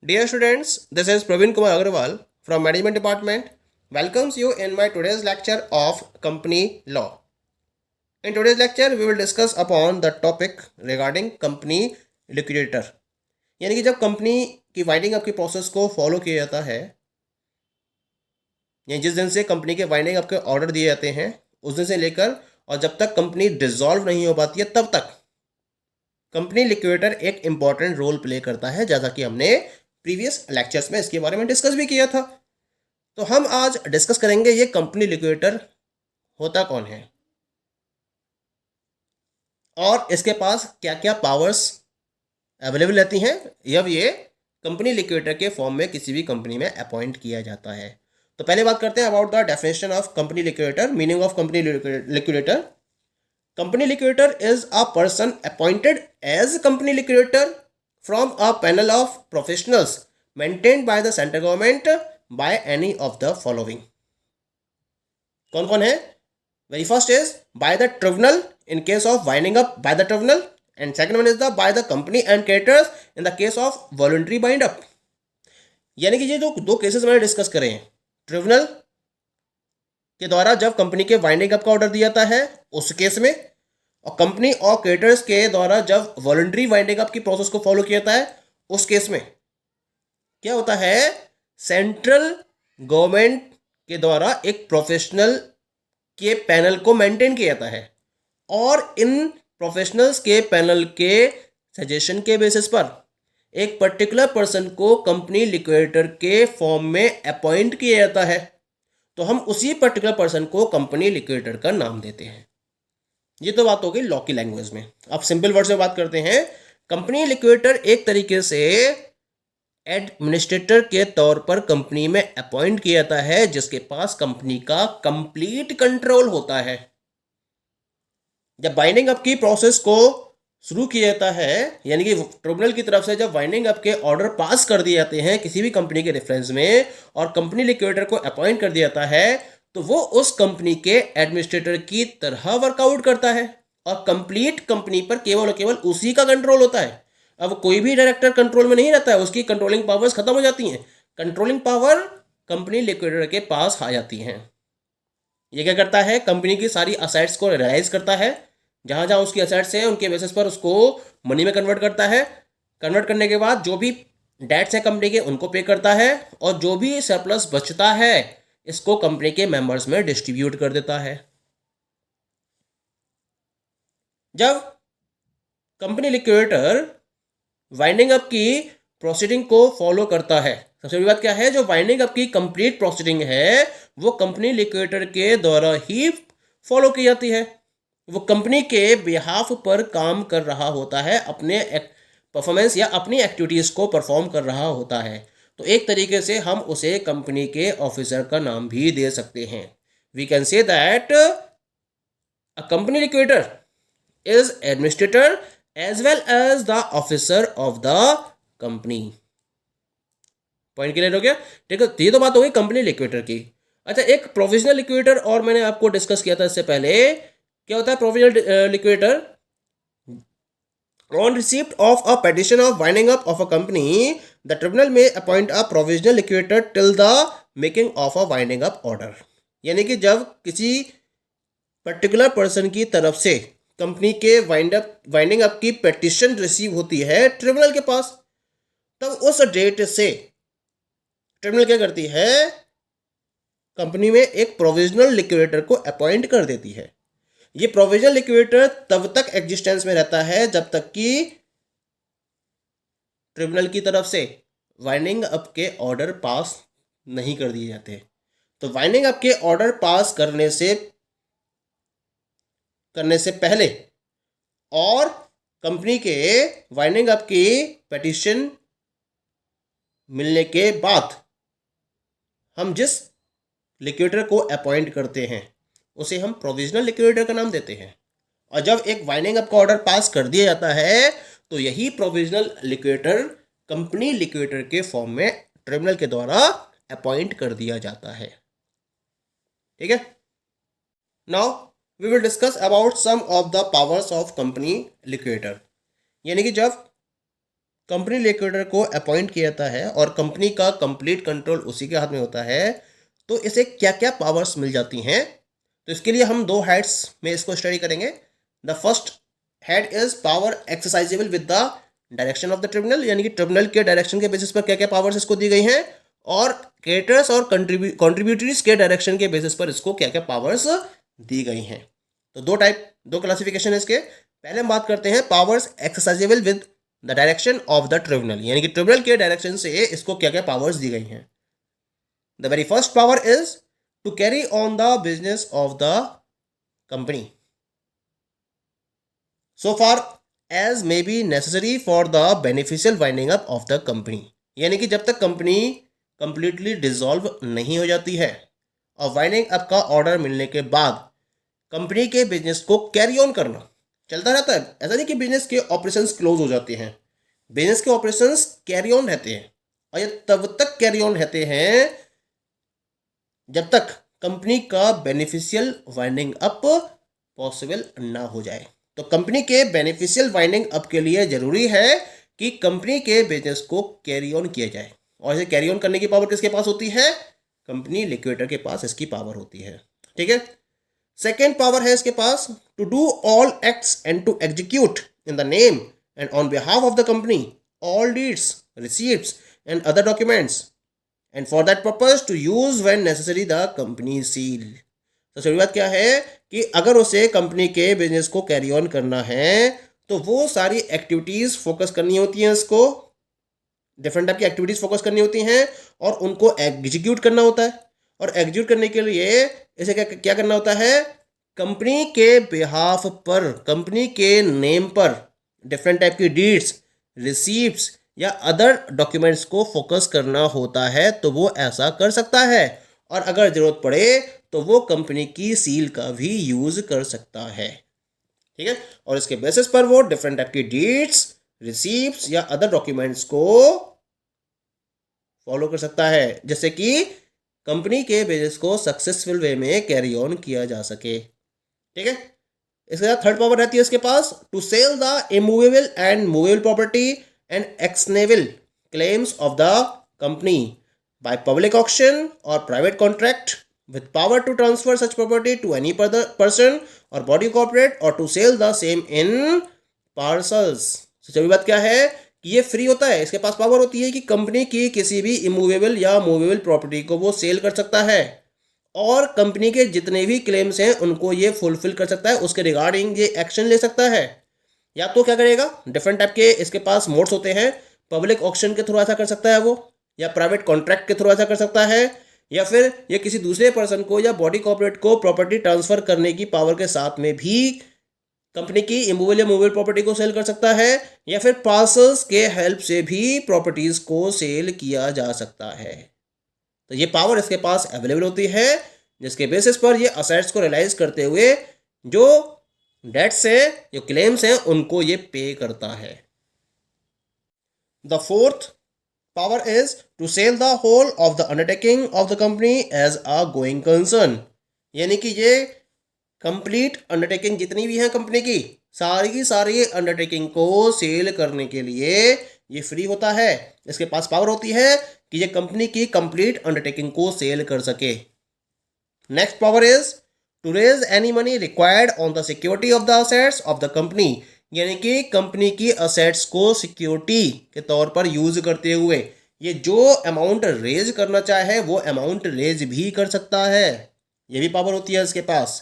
Dear students, this is Praveen Kumar Agarwal from Management Department. Welcomes you in my today's lecture of Company Law. In today's lecture, we will discuss upon the topic regarding company liquidator. यानी कि जब company की winding up की process को follow किया जाता है, यानी जिस दिन से कंपनी के वाइंडिंग अप के ऑर्डर दिए जाते हैं उस दिन से लेकर और जब तक कंपनी डिसॉल्व नहीं हो पाती है तब तक कंपनी लिक्विडेटर एक इंपॉर्टेंट रोल प्ले करता है, जैसा कि हमने प्रीवियस लेक्चर्स में इसके बारे में डिस्कस भी किया था। तो हम आज डिस्कस करेंगे ये कंपनी लिक्विडेटर होता कौन है और इसके पास क्या क्या पावर्स अवेलेबल रहती हैं जब ये कंपनी लिक्विडेटर के फॉर्म में किसी भी कंपनी में अपॉइंट किया जाता है। तो पहले बात करते हैं about the definition of company liquidator, meaning of company liquidator. Company liquidator is a person appointed as company liquidator from a panel of professionals maintained by the central government by any of the following. कौन कौन है? Very first is by the tribunal in case of winding up by the tribunal, and second one is the by the company and creditors in the case of voluntary wind up. यानी कि ये जो दो cases मैंने discuss करे हैं, tribunal के द्वारा जब कंपनी के वाइंडिंग अप का ऑर्डर दिया जाता है उस केस में, और कंपनी और क्रेडिटर्स के द्वारा जब वॉलंटरी वाइंडिंग अप की प्रोसेस को फॉलो किया जाता है उस केस में क्या होता है, सेंट्रल गवर्नमेंट के द्वारा एक प्रोफेशनल के पैनल को मेंटेन किया जाता है और इन प्रोफेशनल्स के पैनल के सजेशन के बेसिस पर एक पर्टिकुलर पर्सन को कंपनी लिक्विडेटर के फॉर्म में अपॉइंट किया जाता है। तो हम उसी पर्टिकुलर पर्सन को कंपनी लिक्विडेटर का नाम देते हैं। ये तो बात हो गई लॉ की लैंग्वेज में। अब सिंपल वर्ड से बात करते हैं। कंपनी लिक्विडेटर एक तरीके से एडमिनिस्ट्रेटर के तौर पर कंपनी में अपॉइंट किया जाता है जिसके पास कंपनी का कंप्लीट कंट्रोल होता है। जब वाइंडिंग अप की प्रोसेस को शुरू किया जाता है, यानी कि ट्रिब्यूनल की तरफ से जब वाइंडिंग अप के ऑर्डर पास कर दिए जाते हैं किसी भी कंपनी के रेफरेंस में और कंपनी लिक्विडेटर को अपॉइंट कर दिया जाता है, तो वो उस कंपनी के एडमिनिस्ट्रेटर की तरह वर्कआउट करता है और कंप्लीट कंपनी पर केवल और केवल उसी का कंट्रोल होता है। अब कोई भी डायरेक्टर कंट्रोल में नहीं रहता है, उसकी कंट्रोलिंग पावर्स खत्म हो जाती हैं। कंट्रोलिंग पावर कंपनी लिक्विडेटर के पास आ जाती हैं। ये क्या करता है, कंपनी की सारी असेट्स को रियलाइज करता है, जहां जहां उसकी असेट्स हैं उनके बेसिस पर उसको मनी में कन्वर्ट करता है। कन्वर्ट करने के बाद जो भी डेट्स हैं कंपनी के उनको पे करता है और जो भी सरप्लस बचता है इसको कंपनी के मेंबर्स में डिस्ट्रीब्यूट कर देता है। जब कंपनी लिक्विडेटर वाइंडिंग अप की प्रोसीडिंग को फॉलो करता है, सबसे बड़ी बात क्या है, जो वाइंडिंग अप की कंप्लीट प्रोसीडिंग है वो कंपनी लिक्विडेटर के द्वारा ही फॉलो की जाती है। वो कंपनी के बिहाफ पर काम कर रहा होता है, अपने परफॉर्मेंस या अपनी एक्टिविटीज को परफॉर्म कर रहा होता है। तो एक तरीके से हम उसे कंपनी के ऑफिसर का नाम भी दे सकते हैं। We can say that a company liquidator is administrator as well as the officer of the company. Point clear हो गया? ठीक है, ये तो बात हो गई कंपनी लिक्विडेटर की। अच्छा, एक प्रोविजनल लिक्विडेटर और मैंने आपको डिस्कस किया था इससे पहले। क्या होता है provisional liquidator? On receipt of a petition of winding up of a company, the tribunal may appoint a provisional liquidator till the making of a winding up order. यानी कि जब किसी पर्टिकुलर पर्सन की तरफ से कंपनी के winding up की petition receive होती है ट्रिब्यूनल के पास, तब उस डेट से ट्रिब्यूनल क्या करती है, कंपनी में एक प्रोविजनल लिक्विडेटर को अपॉइंट कर देती है। ये प्रोविजनल लिक्विडेटर तब तक एग्जिस्टेंस में रहता है जब तक कि ट्रिब्यूनल की तरफ से वाइंडिंग अप के ऑर्डर पास नहीं कर दिए जाते। तो वाइंडिंग अप के ऑर्डर पास करने से पहले और कंपनी के वाइंडिंग अप की पिटीशन मिलने के बाद हम जिस लिक्विडेटर को अपॉइंट करते हैं उसे हम प्रोविजनल लिक्विडेटर का नाम देते हैं। और जब एक वाइंडिंग अप का ऑर्डर पास कर दिया जाता है तो यही प्रोविजनल लिक्विडेटर कंपनी लिक्विडेटर के फॉर्म में ट्रिब्यूनल के द्वारा अपॉइंट कर दिया जाता है। ठीक है, now we will discuss about some of the powers of company liquidator. यानी कि जब कंपनी लिक्विडेटर को अपॉइंट किया जाता है और कंपनी का कंप्लीट कंट्रोल उसी के हाथ में होता है, तो इसे क्या क्या पावर्स मिल जाती हैं? तो इसके लिए हम दो हेड्स में इसको स्टडी करेंगे। The first head is power exercisable with the direction of the tribunal, यानी कि ट्रिब्यूनल के डायरेक्शन के बेसिस पर क्या क्या पावर्स इसको दी गई हैं, और क्रिएटर्स और कंट्रीब्यूटरीज के डायरेक्शन के बेसिस पर इसको क्या क्या पावर्स दी गई हैं। तो दो क्लासिफिकेशन है इसके। पहले हम बात करते हैं powers exercisable with the direction of the tribunal, यानी कि ट्रिब्यूनल के डायरेक्शन से इसको क्या क्या पावर्स दी गई हैं। The very first power is to carry on the business of the company so far as may be necessary for the beneficial winding up of the company, यानी कि जब तक कंपनी कंप्लीटली डिसॉल्व नहीं हो जाती है और वाइंडिंग अप का ऑर्डर मिलने के बाद कंपनी के बिजनेस को कैरी ऑन करना चलता रहता है। ऐसा नहीं कि बिजनेस के ऑपरेशंस क्लोज हो जाते हैं, बिजनेस के ऑपरेशंस कैरी ऑन रहते हैं, और ये तब तक कैरी ऑन रहते हैं जब तक कंपनी का बेनिफिशियल वाइंडिंग अप पॉसिबल ना हो जाए। तो कंपनी के बेनिफिशियल वाइंडिंग अप के लिए जरूरी है कि कंपनी के बिजनेस को कैरी ऑन किया जाए, और इसे कैरी ऑन करने की पावर किसके पास होती है? कंपनी लिक्विडेटर के पास इसकी पावर होती है। ठीक है। सेकेंड पावर है इसके पास to do all acts and to execute in the name and on behalf of the company all deeds, receipts and other documents, and for that purpose to use when necessary the company seal. तो सबसे बात क्या है कि अगर उसे company के business को कैरी ऑन करना है तो वो सारी एक्टिविटीज़ फोकस करनी होती हैं, इसको डिफरेंट टाइप की एक्टिविटीज़ फोकस करनी होती हैं और उनको एग्जीक्यूट करना होता है। और एग्जीक्यूट करने के लिए इसे क्या क्या करना होता है? कंपनी के बिहाफ पर, कंपनी के नेम पर डिफरेंट टाइप की डीड्स, रिसीप्ट्स या अदर डॉक्यूमेंट्स को फोकस करना होता है, तो वो ऐसा कर सकता है। और अगर ज़रूरत पड़े तो वो कंपनी की सील का भी यूज़ कर सकता है। ठीक है। और इसके बेसिस पर वो डिफरेंट टाइप की डीड्स, रिसीप्ट्स या अदर डॉक्यूमेंट्स को फॉलो कर सकता है, जैसे कि कंपनी के बिजनेस को सक्सेसफुल वे में कैरी ऑन किया जा सके। ठीक है। इसके साथ थर्ड पावर रहती है इसके पास to sell the immovable and movable property and actionable claims of the company by public auction or private contract with power to transfer such property to any person or body corporate or to sell the same in parcels। तो चलिए बात क्या है कि ये free होता है, इसके पास पावर होती है कि कंपनी की किसी भी इमूवेबल या मूवेबल प्रॉपर्टी को वो सेल कर सकता है और कंपनी के जितने भी क्लेम्स हैं उनको ये फुलफिल कर सकता है, उसके रिगार्डिंग ये एक्शन ले सकता है। या तो क्या करेगा, डिफरेंट टाइप के इसके पास मोड्स होते हैं, पब्लिक ऑक्शन के थ्रू ऐसा कर सकता है वो, या प्राइवेट कॉन्ट्रैक्ट के थ्रू ऐसा कर सकता है, या फिर ये किसी दूसरे पर्सन को या बॉडी कॉर्पोरेट को प्रॉपर्टी ट्रांसफर करने की पावर के साथ में भी कंपनी की इमूवेबल या मूवेबल प्रॉपर्टी को सेल कर सकता है, या फिर पार्सल्स के हेल्प से भी प्रॉपर्टीज को सेल किया जा सकता है। तो ये पावर इसके पास अवेलेबल होती है, जिसके बेसिस पर ये असेट्स को रियलाइज करते हुए जो डेट्स हैं, जो क्लेम्स हैं, उनको ये पे करता है। The fourth power is to sell the whole of the undertaking of the company as a going concern, यानी कि ये कंप्लीट अंडरटेकिंग जितनी भी है कंपनी की, सारी की सारी अंडरटेकिंग को सेल करने के लिए ये फ्री होता है। इसके पास पावर होती है कि ये कंपनी की कंप्लीट अंडरटेकिंग को सेल कर सके। Next power is to raise any money required on the security of the assets of the company, यानी कि कंपनी की असेट्स को सिक्योरिटी के तौर पर यूज करते हुए ये जो अमाउंट रेज करना चाहे वो अमाउंट रेज भी कर सकता है, ये भी पावर होती है इसके पास।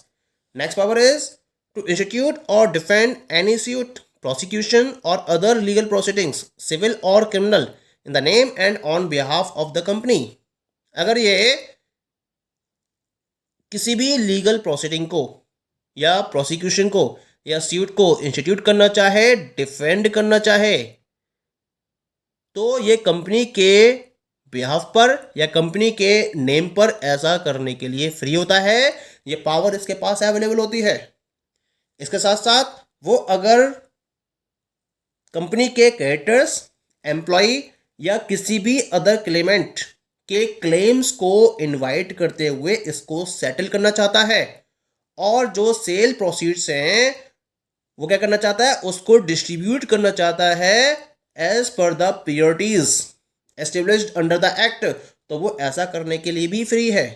Next power is to institute और डिफेंड एनी सूट, प्रोसिक्यूशन और अदर लीगल प्रोसीडिंग्स, सिविल और criminal, in the name and on behalf of the company. अगर ये किसी भी लीगल प्रोसीडिंग को या प्रोसिक्यूशन को या सूट को इंस्टीट्यूट करना चाहे, डिफेंड करना चाहे, तो ये कंपनी के बिहाफ पर या कंपनी के नेम पर ऐसा करने के लिए फ्री होता है। ये पावर इसके पास अवेलेबल होती है। इसके साथ साथ वो अगर कंपनी के क्रेडिटर्स, एम्प्लॉय या किसी भी अदर क्लेमेंट के क्लेम्स को इनवाइट करते हुए इसको सेटल करना चाहता है, और जो सेल प्रोसीड्स हैं वो क्या करना चाहता है, उसको डिस्ट्रीब्यूट करना चाहता है as per the priorities established under the act, तो वो ऐसा करने के लिए भी फ्री है।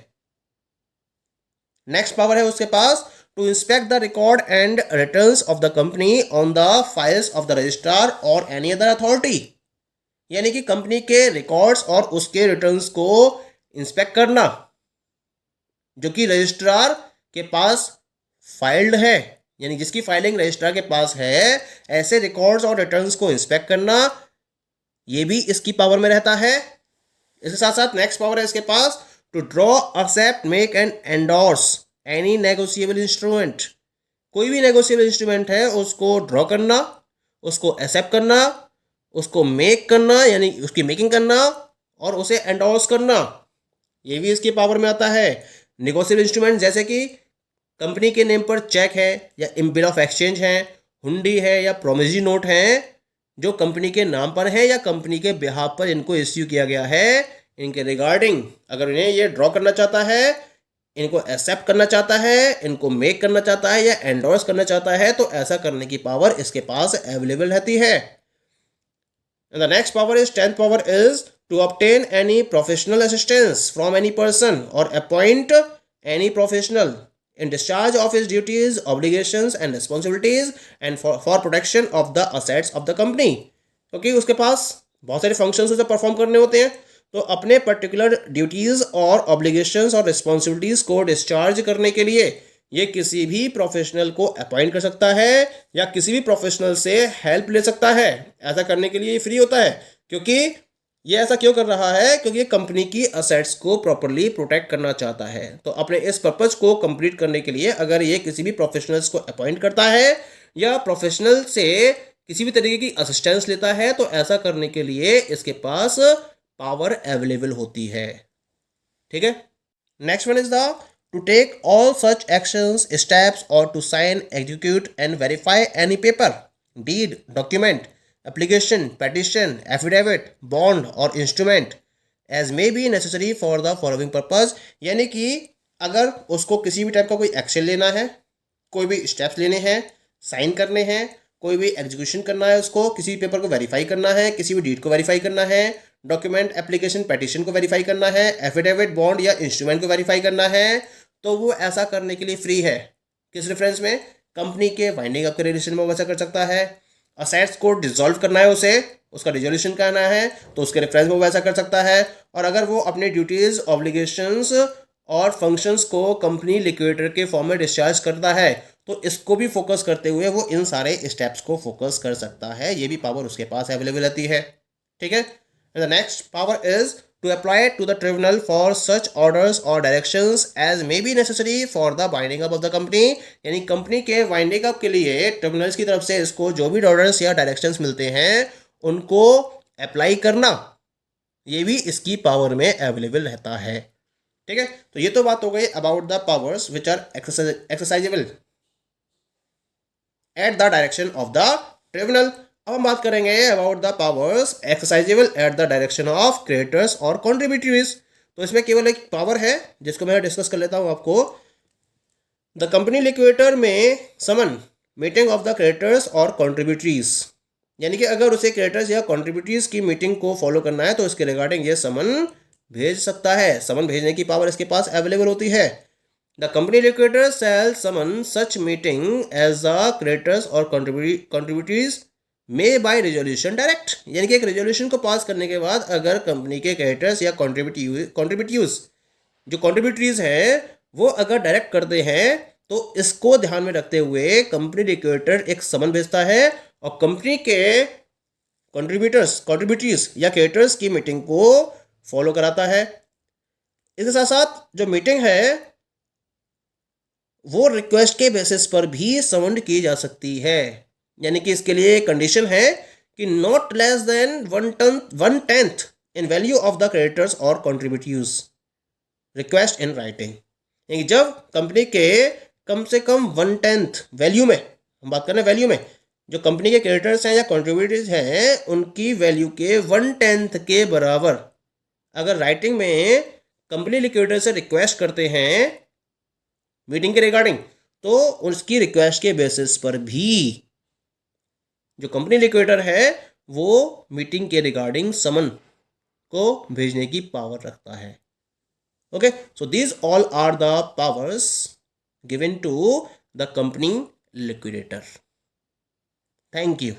नेक्स्ट पावर है उसके पास to inspect the record and returns of the company on the files of the registrar और एनी अदर अथॉरिटी, यानी कि कंपनी के रिकॉर्ड्स और उसके रिटर्न्स को इंस्पेक्ट करना जो कि रजिस्ट्रार के पास फाइल्ड है, यानी जिसकी फाइलिंग रजिस्ट्रार के पास है, ऐसे रिकॉर्ड्स और रिटर्न्स को इंस्पेक्ट करना, ये भी इसकी पावर में रहता है। इसके साथ साथ नेक्स्ट पावर है इसके पास to draw, accept, make and endorse any negotiable instrument, कोई भी नेगोशिएबल इंस्ट्रूमेंट है उसको ड्रॉ करना, उसको एक्सेप्ट करना, उसको मेक करना यानी उसकी मेकिंग करना और उसे एंडोर्स करना, ये भी इसकी पावर में आता है। नेगोशिएबल इंस्ट्रूमेंट जैसे कि कंपनी के नेम पर चेक है या बिल ऑफ एक्सचेंज है, हुंडी है या प्रोमिसरी नोट है जो कंपनी के नाम पर है या कंपनी के बिहाफ पर इनको इश्यू किया गया है, इनके रिगार्डिंग अगर इन्हें ये ड्रॉ करना चाहता है, इनको एक्सेप्ट करना चाहता है, इनको मेक करना चाहता है या एंडोर्स करना चाहता है, तो ऐसा करने की पावर इसके पास अवेलेबल रहती है। The next power is 10th power is to obtain any professional assistance from any person or appoint any professional in discharge of his duties, obligations and responsibilities and for protection of the assets of the company, क्योंकि उसके पास बहुत सारे functions उसे perform करने होते हैं, तो अपने पर्टिकुलर ड्यूटीज़ और ऑब्लिगेशंस और रिस्पॉन्सिबिलिटीज़ को डिस्चार्ज करने के लिए ये किसी भी प्रोफेशनल को अपॉइंट कर सकता है या किसी भी प्रोफेशनल से हेल्प ले सकता है। ऐसा करने के लिए ये फ्री होता है, क्योंकि ये ऐसा क्यों कर रहा है, क्योंकि ये कंपनी की असेट्स को प्रॉपरली प्रोटेक्ट करना चाहता है। तो अपने इस पर्पज को कंप्लीट करने के लिए अगर ये किसी भी प्रोफेशनल्स को अपॉइंट करता है या प्रोफेशनल से किसी भी तरीके की असिस्टेंस लेता है, तो ऐसा करने के लिए इसके पास पावर अवेलेबल होती है। ठीक है। Next one is the to take all such actions, steps और to sign, execute and verify any paper, deed, document, application, petition, affidavit, bond और instrument as may be necessary for the following purpose, यानी कि अगर उसको किसी भी type का कोई एक्शन लेना है, कोई भी स्टेप्स लेने हैं, साइन करने हैं, कोई भी एग्जीक्यूशन करना है, उसको किसी पेपर को वेरीफाई करना है, किसी भी डीड को वेरीफाई करना है, डॉक्यूमेंट, एप्लीकेशन, पेटिशन को वेरीफाई करना है, एफिडेविट, बॉन्ड या इंस्ट्रूमेंट को वेरीफाई करना है, तो वो ऐसा करने के लिए फ्री है। किस रेफरेंस में? कंपनी के वाइंडिंग अप के रिलेशन में वैसा कर सकता है। असेट्स को डिसॉल्व करना है, उसे उसका रिजोल्यूशन करना है, तो उसके रेफरेंस में वैसा कर सकता है। और अगर वो अपने ड्यूटीज़, ऑब्लिगेशंस और फंक्शंस को कंपनी लिक्विडेटर के फॉर्म में डिस्चार्ज करता है, तो इसको भी फोकस करते हुए वो इन सारे स्टेप्स को फोकस कर सकता है। ये भी पावर उसके पास अवेलेबल रहती है। ठीक है। The next power is to apply to the tribunal for such orders or directions as may be necessary for the winding up of the company, यानी कंपनी के वाइंडिंग अप के लिए ट्रिब्यूनल्स की तरफ से इसको जो भी ऑर्डर्स या डायरेक्शंस मिलते हैं उनको अप्लाई करना, ये भी इसकी पावर में अवेलेबल रहता है। ठीक है। तो ये तो बात हो गई about the powers which are exercisable at the direction of the tribunal. अब हम बात करेंगे about the powers exercisable at the direction of creditors और कॉन्ट्रीब्यूटरीज। तो इसमें केवल एक पावर है जिसको मैं डिस्कस कर लेता हूं आपको। द कंपनी लिक्विडेटर में समन मीटिंग ऑफ द क्रिएटर्स और कॉन्ट्रीब्यूटरीज, यानी कि अगर उसे क्रिएटर्स या कॉन्ट्रीब्यूटरीज की मीटिंग को फॉलो करना है तो इसके रिगार्डिंग ये समन भेज सकता है। समन भेजने की पावर इसके पास अवेलेबल होती है। The company liquidator shall summon such meeting as the creditors और contributories may by resolution direct, यानी कि एक रेजोल्यूशन को पास करने के बाद अगर कंपनी के क्रेडिटर्स या कॉन्ट्रीब्यूटरीज जो कॉन्ट्रीब्यूटरीज हैं वो अगर डायरेक्ट करते हैं, तो इसको ध्यान में रखते हुए कंपनी लिक्विडेटर एक समन भेजता है और कंपनी के कॉन्ट्रीब्यूटरीज या क्रेडिटर्स की मीटिंग को फॉलो कराता है। इसके साथ साथ जो मीटिंग है वो रिक्वेस्ट के बेसिस पर भी समन की जा सकती है, यानी कि इसके लिए कंडीशन है कि not less than 1/10 in value of the creditors और कॉन्ट्रीब्यूटरीज रिक्वेस्ट इन राइटिंग, यानी जब कंपनी के कम से कम 1/10 वैल्यू में, हम बात कर रहे हैं वैल्यू में, जो कंपनी के क्रेडिटर्स हैं या कॉन्ट्रीब्यूटरीज हैं उनकी वैल्यू के 1/10 के बराबर अगर राइटिंग में कंपनी लिक्विडेटर से रिक्वेस्ट करते हैं मीटिंग के रिगार्डिंग, तो उसकी रिक्वेस्ट के बेसिस पर भी जो कंपनी लिक्विडेटर है वो मीटिंग के रिगार्डिंग समन को भेजने की पावर रखता है। Okay, so these all are the powers given to the company liquidator. Thank you.